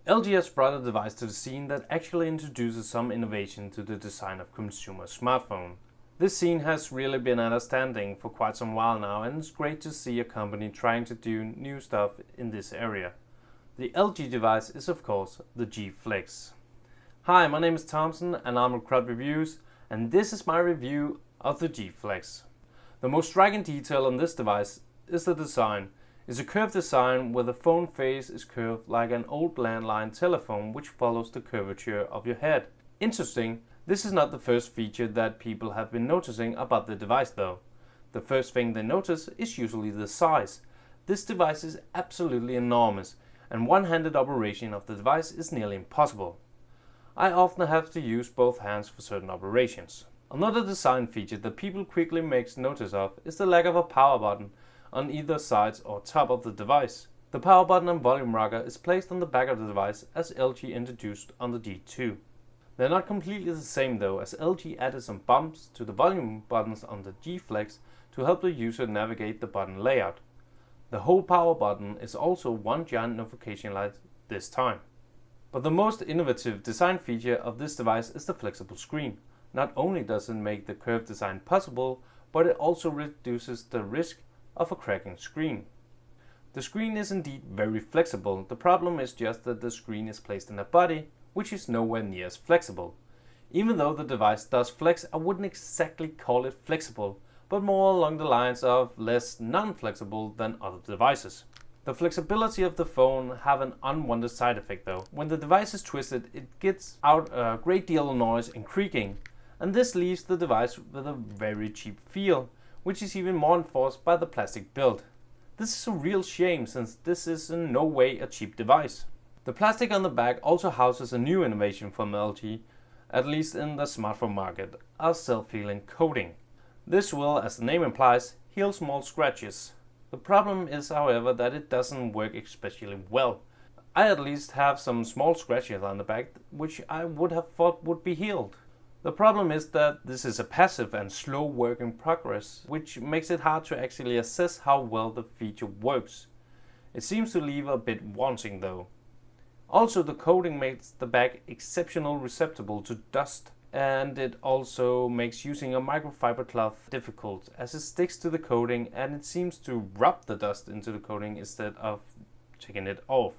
LG has brought a device to the scene that actually introduces some innovation to the design of consumer smartphone. This scene has really been at a standing for quite some while now, and it's great to see a company trying to do new stuff in this area. The LG device is of course the G Flex. Hi, my name is Thompson and I'm with Crud Reviews, and this is my review of the G Flex. The most striking detail on this device is the design. It's a curved design where the phone face is curved like an old landline telephone, which follows the curvature of your head. Interesting, this is not the first feature that people have been noticing about the device though. The first thing they notice is usually the size. This device is absolutely enormous, and one-handed operation of the device is nearly impossible. I often have to use both hands for certain operations. Another design feature that people quickly make notice of is the lack of a power button on either sides or top of the device. The power button and volume rocker is placed on the back of the device as LG introduced on the G2. They're not completely the same though, as LG added some bumps to the volume buttons on the G Flex to help the user navigate the button layout. The whole power button is also one giant notification light this time. But the most innovative design feature of this device is the flexible screen. Not only does it make the curved design possible, but it also reduces the risk of a cracking screen. The screen is indeed very flexible. The problem is just that the screen is placed in a body, which is nowhere near as flexible. Even though the device does flex, I wouldn't exactly call it flexible, but more along the lines of less non-flexible than other devices. The flexibility of the phone have an unwanted side effect though. When the device is twisted, it gets out a great deal of noise and creaking, and this leaves the device with a very cheap feel, which is even more enforced by the plastic build. This is a real shame, since this is in no way a cheap device. The plastic on the back also houses a new innovation from LG, at least in the smartphone market, a self-healing coating. This will, as the name implies, heal small scratches. The problem is, however, that it doesn't work especially well. I at least have some small scratches on the back, which I would have thought would be healed. The problem is that this is a passive and slow work in progress, which makes it hard to actually assess how well the feature works. It seems to leave a bit wanting though. Also, the coating makes the back exceptionally susceptible to dust, and it also makes using a microfiber cloth difficult, as it sticks to the coating and it seems to rub the dust into the coating instead of taking it off.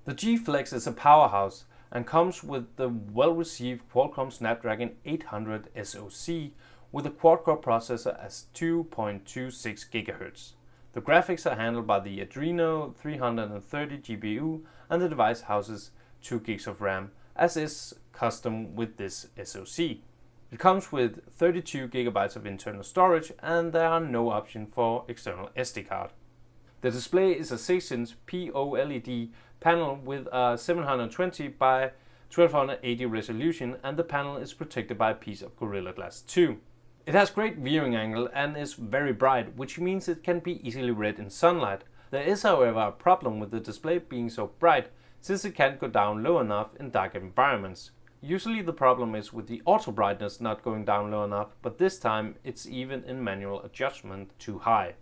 The G Flex is a powerhouse and comes with the well-received Qualcomm Snapdragon 800 SoC with a quad-core processor at 2.26 GHz. The graphics are handled by the Adreno 330 GPU, and the device houses 2 GB of RAM, as is custom with this SoC. It comes with 32 GB of internal storage, and there are no option for external SD card. The display is a 6-inch POLED panel with a 720 by 1280 resolution, and the panel is protected by a piece of Gorilla Glass 2. It has great viewing angle and is very bright, which means it can be easily read in sunlight. There is however a problem with the display being so bright, since it can't go down low enough in dark environments. Usually the problem is with the auto brightness not going down low enough, but this time it's even in manual adjustment too high.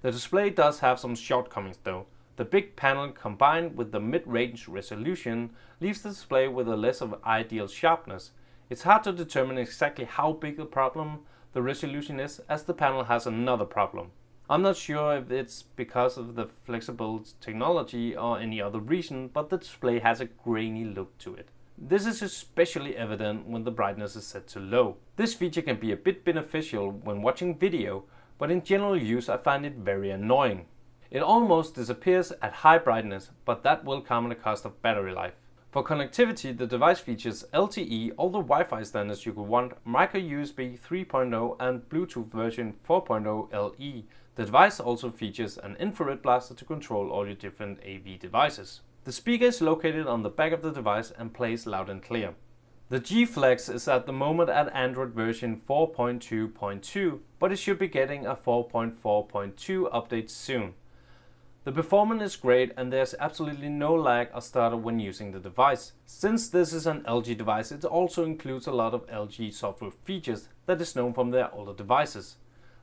The display does have some shortcomings though. The big panel combined with the mid-range resolution leaves the display with a less of ideal sharpness. It's hard to determine exactly how big the problem the resolution is, as the panel has another problem. I'm not sure if it's because of the flexible technology or any other reason, but the display has a grainy look to it. This is especially evident when the brightness is set to low. This feature can be a bit beneficial when watching video, but in general use I find it very annoying. It almost disappears at high brightness, but that will come at a cost of battery life. For connectivity, the device features LTE, all the Wi-Fi standards you could want, micro USB 3.0 and Bluetooth version 4.0 LE. The device also features an infrared blaster to control all your different AV devices. The speaker is located on the back of the device and plays loud and clear. The G Flex is at the moment at Android version 4.2.2, but it should be getting a 4.4.2 update soon. The performance is great and there's absolutely no lag or stutter when using the device. Since this is an LG device, it also includes a lot of LG software features that is known from their older devices.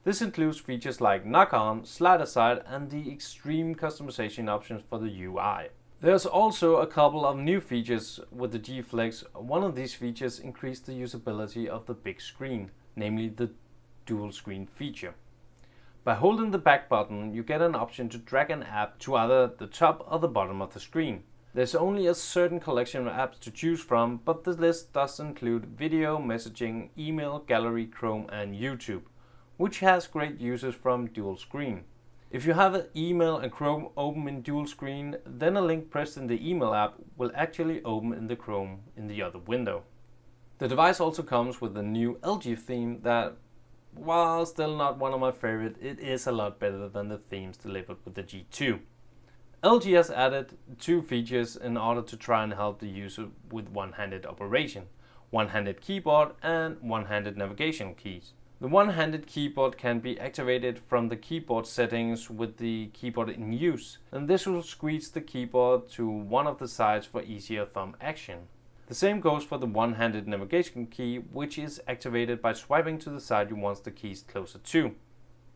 This includes features like knock on, slide aside and the extreme customization options for the UI. There's also a couple of new features with the G Flex. One of these features increased the usability of the big screen, namely the dual screen feature. By holding the back button, you get an option to drag an app to either the top or the bottom of the screen. There's only a certain collection of apps to choose from, but the list does include video, messaging, email, gallery, Chrome and YouTube, which has great uses from dual screen. If you have an email and Chrome open in dual screen, then a link pressed in the email app will actually open in the Chrome in the other window. The device also comes with a new LG theme that, while still not one of my favorite, it is a lot better than the themes delivered with the G2. LG has added 2 features in order to try and help the user with one-handed operation: OneHanded Keyboard and one-handed navigation keys. The one-handed keyboard can be activated from the keyboard settings with the keyboard in use, and this will squeeze the keyboard to one of the sides for easier thumb action. The same goes for the one-handed navigation key, which is activated by swiping to the side you want the keys closer to.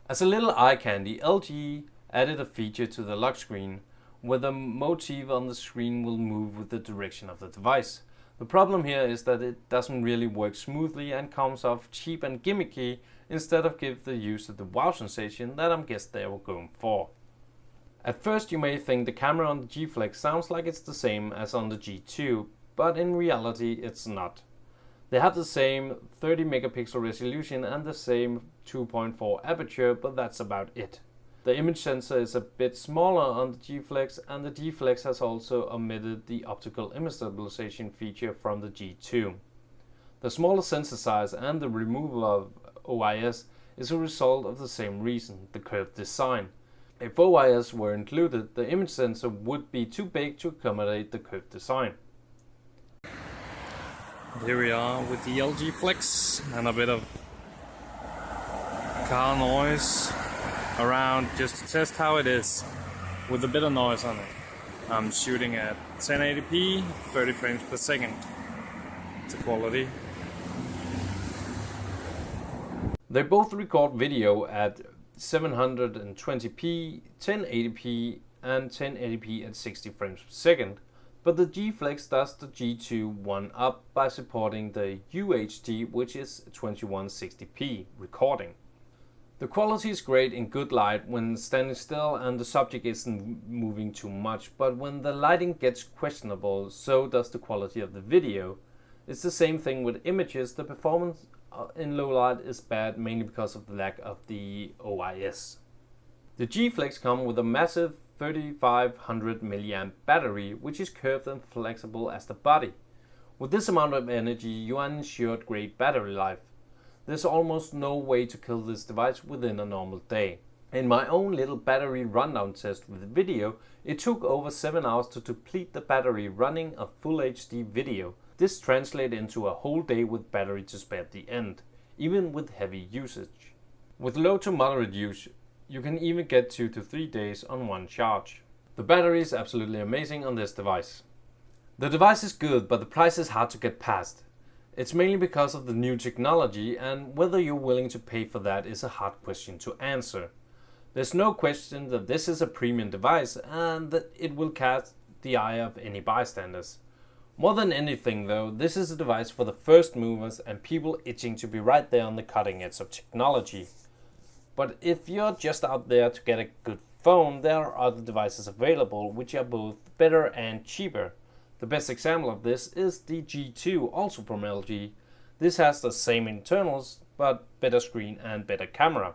As a little eye candy, LG added a feature to the lock screen, where the motif on the screen will move with the direction of the device. The problem here is that it doesn't really work smoothly and comes off cheap and gimmicky, instead of give the user the wow sensation that I'm guessing they were going for. At first you may think the camera on the G Flex sounds like it's the same as on the G2, but in reality it's not. They have the same 30 megapixel resolution and the same 2.4 aperture, but that's about it. The image sensor is a bit smaller on the G Flex, and the G Flex has also omitted the optical image stabilization feature from the G2. The smaller sensor size and the removal of OIS is a result of the same reason, the curved design. If OIS were included, the image sensor would be too big to accommodate the curved design. Here we are with the LG Flex and a bit of car noise around just to test how it is with a bit of noise on it. I'm shooting at 1080p, 30 frames per second. It's a quality. They both record video at 720p, 1080p and 1080p at 60 frames per second, but the G Flex does the G2 one up by supporting the UHD, which is 2160p recording. The quality is great in good light when standing still and the subject isn't moving too much, but when the lighting gets questionable, so does the quality of the video. It's the same thing with images. The performance in low light is bad, mainly because of the lack of the OIS. The G Flex comes with a massive 3500 mAh battery, which is curved and flexible as the body. With this amount of energy, you are ensured great battery life. There's almost no way to kill this device within a normal day. In my own little battery rundown test with video, it took over 7 hours to deplete the battery running a full HD video. This translates into a whole day with battery to spare at the end, even with heavy usage. With low to moderate use, you can even get 2 to 3 days on one charge. The battery is absolutely amazing on this device. The device is good, but the price is hard to get past. It's mainly because of the new technology, and whether you're willing to pay for that is a hard question to answer. There's no question that this is a premium device and that it will catch the eye of any bystanders. More than anything though, this is a device for the first movers and people itching to be right there on the cutting edge of technology. But if you're just out there to get a good phone, there are other devices available which are both better and cheaper. The best example of this is the G2, also from LG. This has the same internals, but better screen and better camera.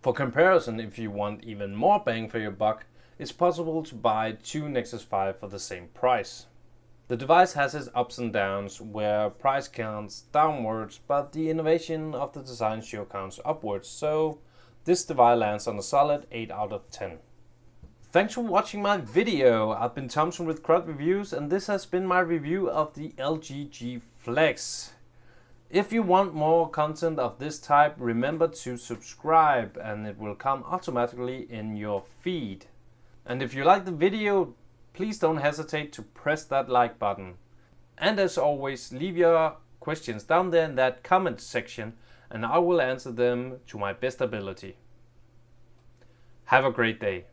For comparison, if you want even more bang for your buck, it's possible to buy 2 Nexus 5 for the same price. The device has its ups and downs, where price counts downwards, but the innovation of the design sure counts upwards, so this device lands on a solid 8 out of 10. Thanks for watching my video. I've been Thompson with Crud Reviews, and this has been my review of the LG G Flex. If you want more content of this type, remember to subscribe and it will come automatically in your feed. And if you like the video, please don't hesitate to press that like button. And as always, leave your questions down there in that comment section and I will answer them to my best ability. Have a great day.